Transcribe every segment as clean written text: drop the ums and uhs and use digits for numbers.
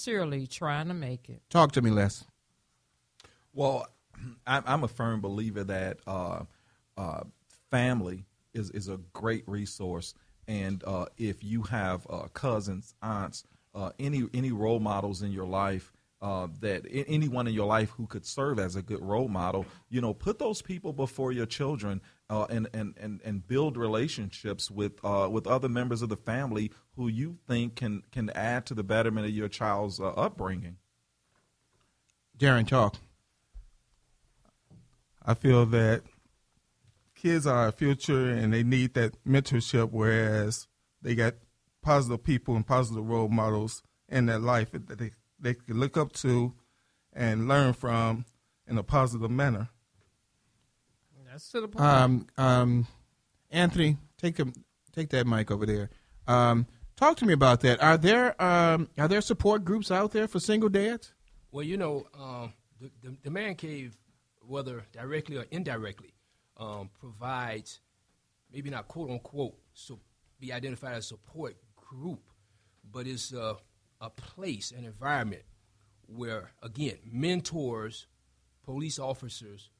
sincerely trying to make it. Talk to me, Les. Well, I'm a firm believer that family is a great resource, and if you have cousins, aunts, any role models in your life, that anyone in your life who could serve as a good role model, put those people before your children, and build relationships with other members of the family who you think can add to the betterment of your child's upbringing. Darren, talk. I feel that kids are our future and they need that mentorship, whereas they got positive people and positive role models in their life that they can look up to and learn from in a positive manner. That's to the point. Anthony, take that mic over there. Talk to me about that. Are there support groups out there for single dads? Well, the Man Cave, whether directly or indirectly, provides, maybe not quote unquote, so be identified as a support group, but it's a place, an environment where, again, mentors, police officers,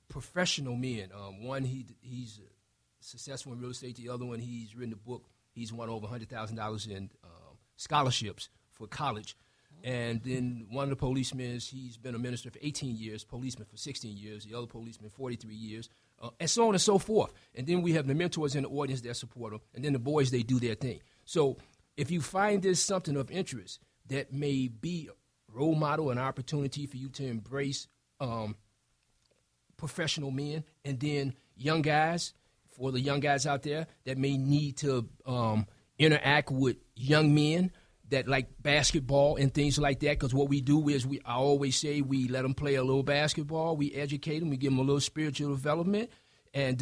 professional men. One, he's successful in real estate. The other one, he's written a book. He's won over $100,000 in scholarships for college. And then one of the policemen, he's been a minister for 18 years, policeman for 16 years, the other policeman 43 years, and so on and so forth. And then we have the mentors in the audience that support them, and then the boys, they do their thing. So if you find this something of interest that may be a role model, an opportunity for you to embrace professional men, and then young guys, for the young guys out there that may need to interact with young men that like basketball and things like that, because what we do is I always say we let them play a little basketball, we educate them, we give them a little spiritual development, and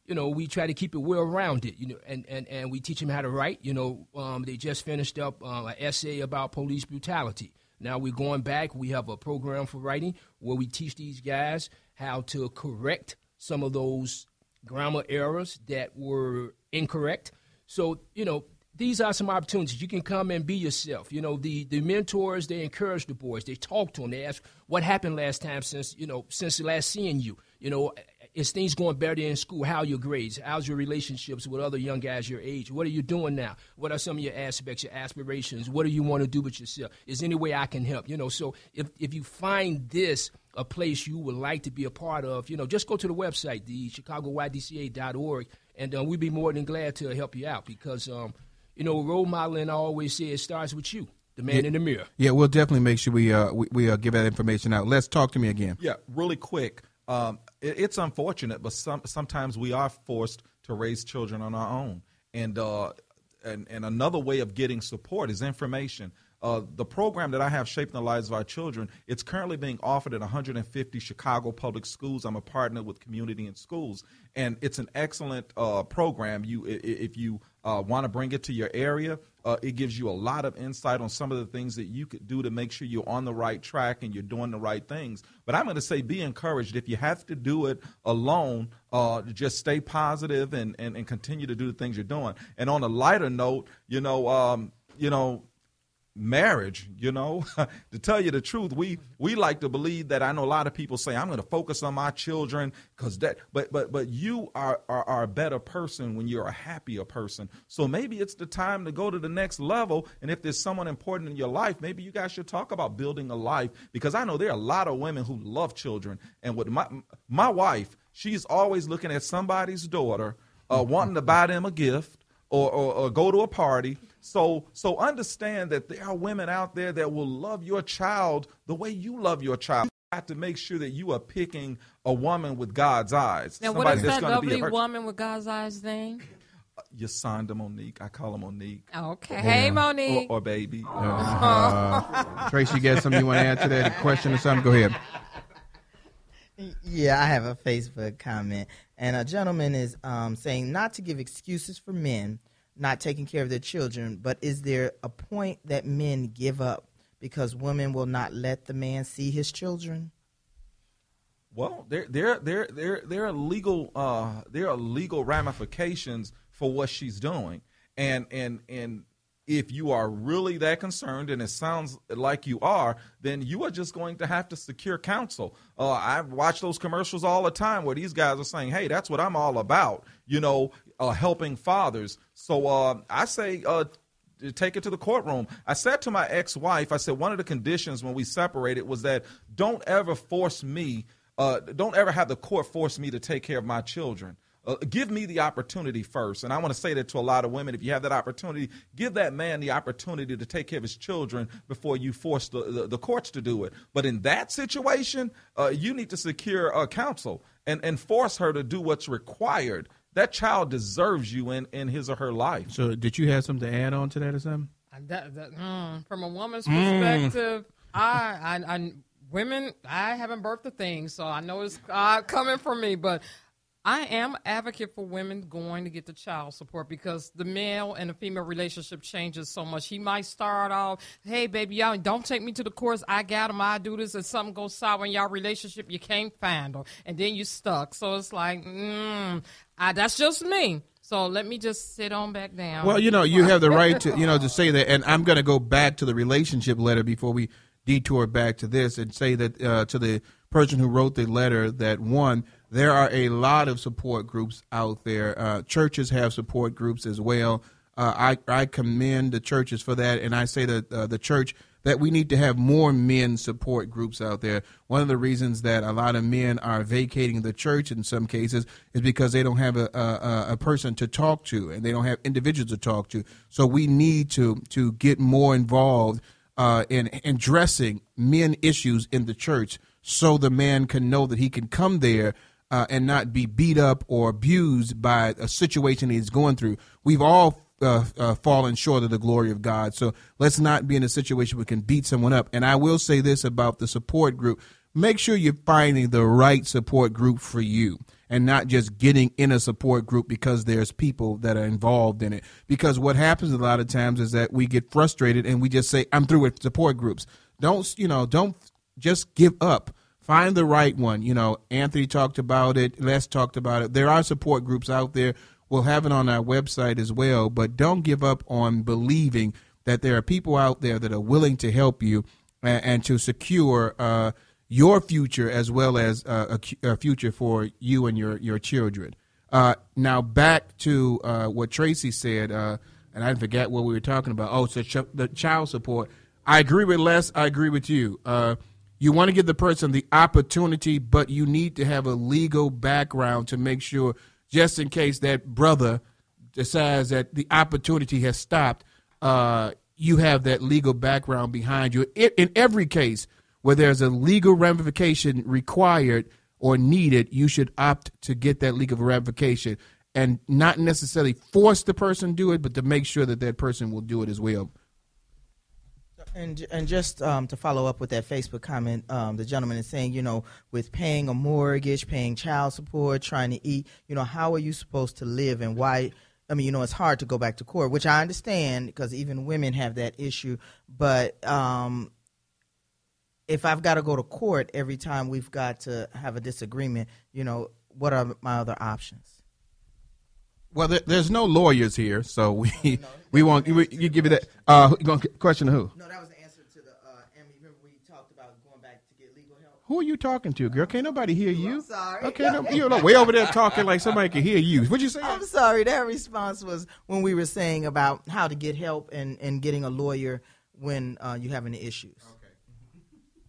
we try to keep it well-rounded, and we teach them how to write. They just finished up an essay about police brutality. Now we're going back. We have a program for writing where we teach these guys how to correct some of those grammar errors that were incorrect. So, these are some opportunities. You can come and be yourself. The mentors, they encourage the boys. They talk to them. They ask, what happened last time since last seeing you? Is things going better in school? How are your grades? How's your relationships with other young guys your age? What are you doing now? What are some of your aspects, your aspirations? What do you want to do with yourself? Is there any way I can help? So if you find this a place you would like to be a part of, just go to the website, the chicagoydca.org, and we'd be more than glad to help you out because, role modeling, I always say, it starts with you, the man in the mirror. Yeah, we'll definitely make sure we give that information out. Let's talk to me again. Yeah, really quick. It's unfortunate, but sometimes we are forced to raise children on our own. And another way of getting support is information. The program that I have, Shaping the Lives of Our Children, it's currently being offered at 150 Chicago public schools. I'm a partner with Community in Schools, and it's an excellent program. If you want to bring it to your area, it gives you a lot of insight on some of the things that you could do to make sure you're on the right track and you're doing the right things. But I'm going to say be encouraged. If you have to do it alone, just stay positive and continue to do the things you're doing. And on a lighter note, marriage, to tell you the truth, we like to believe that. I know a lot of people say I'm going to focus on my children because that, but you are a better person when you're a happier person. So maybe it's the time to go to the next level. And if there's someone important in your life, maybe you guys should talk about building a life, because I know there are a lot of women who love children. And with my wife, she's always looking at somebody's daughter, wanting to buy them a gift or go to a party. So understand that there are women out there that will love your child the way you love your child. You have to make sure that you are picking a woman with God's eyes. Now, what is that lovely woman with God's eyes thing? Yasonda Monique. I call her Monique. Okay. Hey, Monique. Or baby. Tracy, you got something you want to add to that? A question or something? Go ahead. Yeah, I have a Facebook comment. And a gentleman is saying not to give excuses for men not taking care of their children, but is there a point that men give up because women will not let the man see his children? Well, there are legal ramifications for what she's doing, and if you are really that concerned, and it sounds like you are, then you are just going to have to secure counsel. I watch those commercials all the time where these guys are saying, hey, that's what I'm all about, helping fathers. So I say take it to the courtroom. I said to my ex-wife, I said, one of the conditions when we separated was that don't ever force me, don't ever have the court force me to take care of my children. Give me the opportunity first. And I want to say that to a lot of women. If you have that opportunity, give that man the opportunity to take care of his children before you force the courts to do it. But in that situation, you need to secure counsel and force her to do what's required. That child deserves you in his or her life. So did you have something to add on to that or something? From a woman's perspective, women, I haven't birthed a thing, so I know it's coming from me, but I am an advocate for women going to get the child support because the male and the female relationship changes so much. He might start off, hey, baby, y'all don't take me to the courts. I got him. I do this. And something goes sour in y'all relationship. You can't find her. And then you stuck. So it's like, that's just me. So let me just sit on back down. Well, you have the right to, to say that. And I'm going to go back to the relationship letter before we detour back to this and say that to the person who wrote the letter that, one, there are a lot of support groups out there. Churches have support groups as well. I commend the churches for that, and I say that the church that we need to have more men support groups out there. One of the reasons that a lot of men are vacating the church in some cases is because they don't have a person to talk to, and they don't have individuals to talk to. So we need to get more involved in addressing men issues in the church so the man can know that he can come there and not be beat up or abused by a situation he's going through. We've all fallen short of the glory of God. So let's not be in a situation where we can beat someone up. And I will say this about the support group. Make sure you're finding the right support group for you and not just getting in a support group because there's people that are involved in it. Because what happens a lot of times is that we get frustrated and we just say, I'm through with support groups. Don't just give up. Find the right one. Anthony talked about it. Les talked about it. There are support groups out there. We'll have it on our website as well. But don't give up on believing that there are people out there that are willing to help you and to secure your future as well as a future for you and your children. Now back to what Tracy said, and I forget what we were talking about. Oh, so the child support. I agree with Les. I agree with you. You want to give the person the opportunity, but you need to have a legal background to make sure, just in case that brother decides that the opportunity has stopped, you have that legal background behind you. In every case where there's a legal ramification required or needed, you should opt to get that legal ramification and not necessarily force the person to do it, but to make sure that that person will do it as well. And just to follow up with that Facebook comment, the gentleman is saying, with paying a mortgage, paying child support, trying to eat, how are you supposed to live and why? I mean, it's hard to go back to court, which I understand because even women have that issue. But if I've got to go to court every time we've got to have a disagreement, what are my other options? Well, there's no lawyers here, so we won't. You give it that. You going to question who? No, that was the answer to the. Remember we talked about going back to get legal help. Who are you talking to, girl? Can't nobody hear you. I'm sorry. Okay, you're way over there talking like somebody can hear you. What'd you say? I'm sorry. That response was when we were saying about how to get help and getting a lawyer when you're having issues.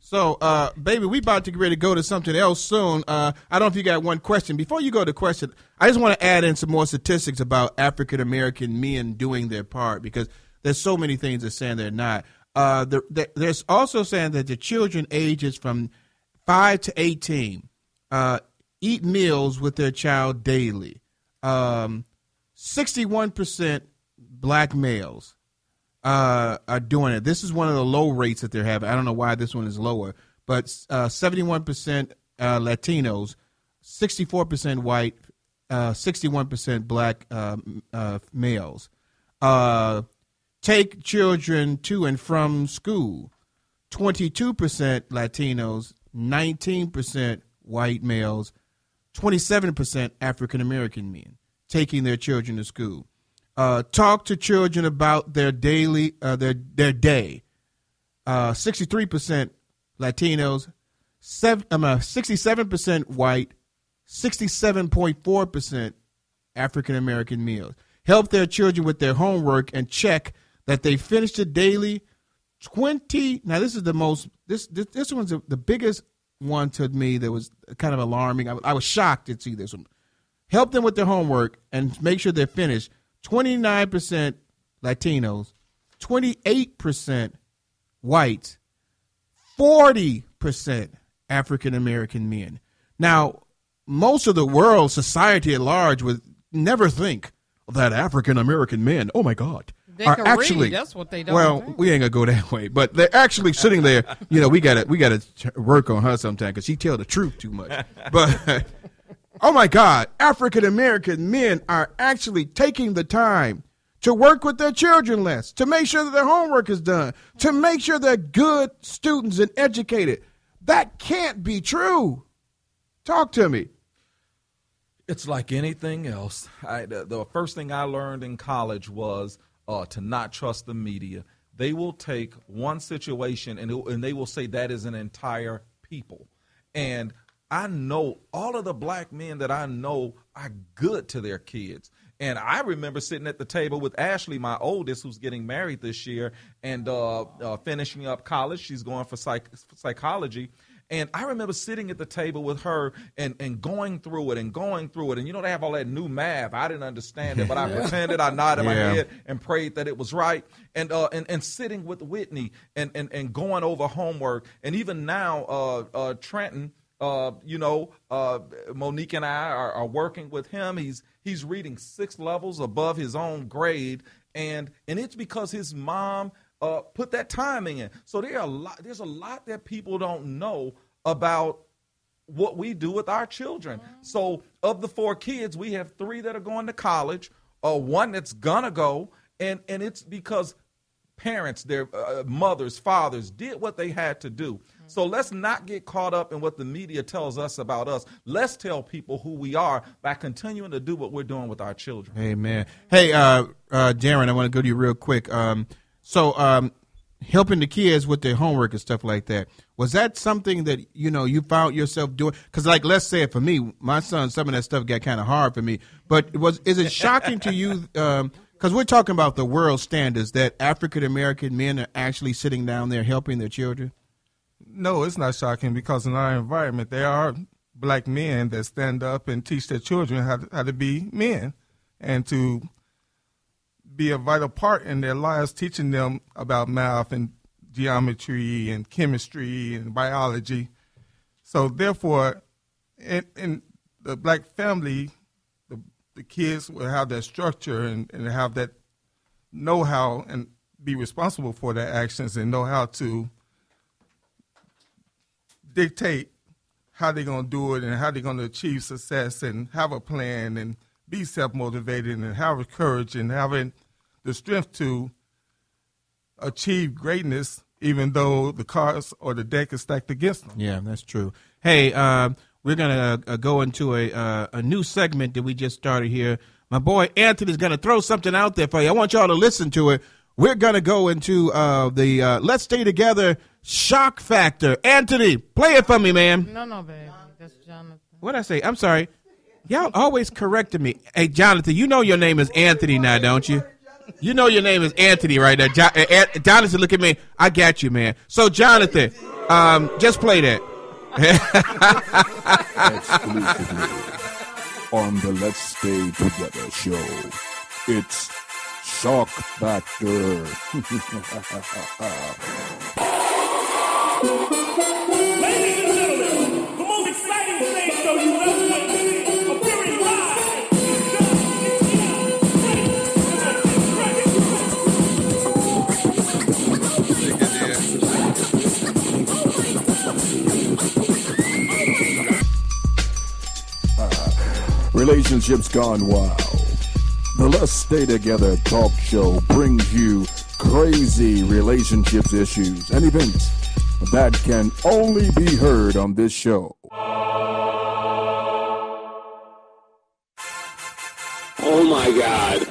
So, baby, we about to get ready to go to something else soon. I don't know if you got one question. Before you go to the question, I just want to add in some more statistics about African-American men doing their part because there's so many things that saying they're not. There's also saying that the children ages from 5 to 18 eat meals with their child daily. 61% black males are doing it. This is one of the low rates that they're having. I don't know why this one is lower, but 71% Latinos, 64% white, 61% black males. Take children to and from school, 22% Latinos, 19% white males, 27% African-American men taking their children to school. Talk to children about their daily, their day. 63% Latinos, 67% white, 67.4% African American males. Help their children with their homework and check that they finish the daily 20. Now, this is the most, this one's the biggest one to me that was kind of alarming. I was shocked to see this one. Help them with their homework and make sure they're finished. 29% Latinos, 28% whites, 40% African American men. Now, most of the world, society at large, would never think that African American men, oh my God, they are can actually. Read. That's what they don't. Well, think. we ain't gonna go that way, but they're actually sitting there. You know, we gotta work on her sometime because she tell the truth too much. But oh my God, African American men are actually taking the time to work with their children less, to make sure that their homework is done, to make sure they're good students and educated. That can't be true. Talk to me. It's like anything else. The first thing I learned in college was to not trust the media. They will take one situation and they will say that is an entire people. And I know all of the black men that I know are good to their kids. And I remember sitting at the table with Ashley, my oldest, who's getting married this year and finishing up college. She's going for psychology. And I remember sitting at the table with her and going through it. And, you know, they have all that new math. I didn't understand it, but I pretended. I nodded my head and prayed that it was right. And sitting with Whitney and going over homework. And even now, Trenton, Monique and I are working with him. He's reading 6 levels above his own grade. And it's because his mom put that time in. So there's a lot that people don't know about what we do with our children. So of the 4 kids, we have 3 that are going to college, 1 that's gonna go, and it's because parents, their mothers, fathers did what they had to do. So let's not get caught up in what the media tells us about us. Let's tell people who we are by continuing to do what we're doing with our children. Amen. Hey, Darren, I want to go to you real quick. So helping the kids with their homework and stuff like that, was that something that, you know, you found yourself doing? Because, like, let's say it for me, my son, some of that stuff got kind of hard for me. But is it shocking to you, because we're talking about the world standards, that African-American men are actually sitting down there helping their children? No, it's not shocking because in our environment, there are black men that stand up and teach their children how to be men and to be a vital part in their lives, teaching them about math and geometry and chemistry and biology. So therefore, in the black family, the kids will have that structure and have that know-how and be responsible for their actions and know how to dictate how they're going to do it and how they're going to achieve success and have a plan and be self-motivated and have courage and having the strength to achieve greatness even though the cards or the deck is stacked against them. Yeah, that's true. Hey, we're going to go into a new segment that we just started here. My boy Anthony's going to throw something out there for you. I want y'all to listen to it. We're going to go into the Let's Stay Together shock factor. Anthony, play it for me, man. No, baby. That's Jonathan. What'd I say? I'm sorry. Y'all always correcting me. Hey, Jonathan, you know your name is Anthony now, don't you? You know your name is Anthony right there. Jonathan, look at me. I got you, man. So, Jonathan, just play that. Exclusively on the Let's Stay Together show. It's Shock Factor. Ladies and gentlemen, the most exciting stage show you've ever witnessed, appearing live. Relationships gone wild. The Let's Stay Together talk show brings you crazy relationships issues and events that can only be heard on this show. Oh my God.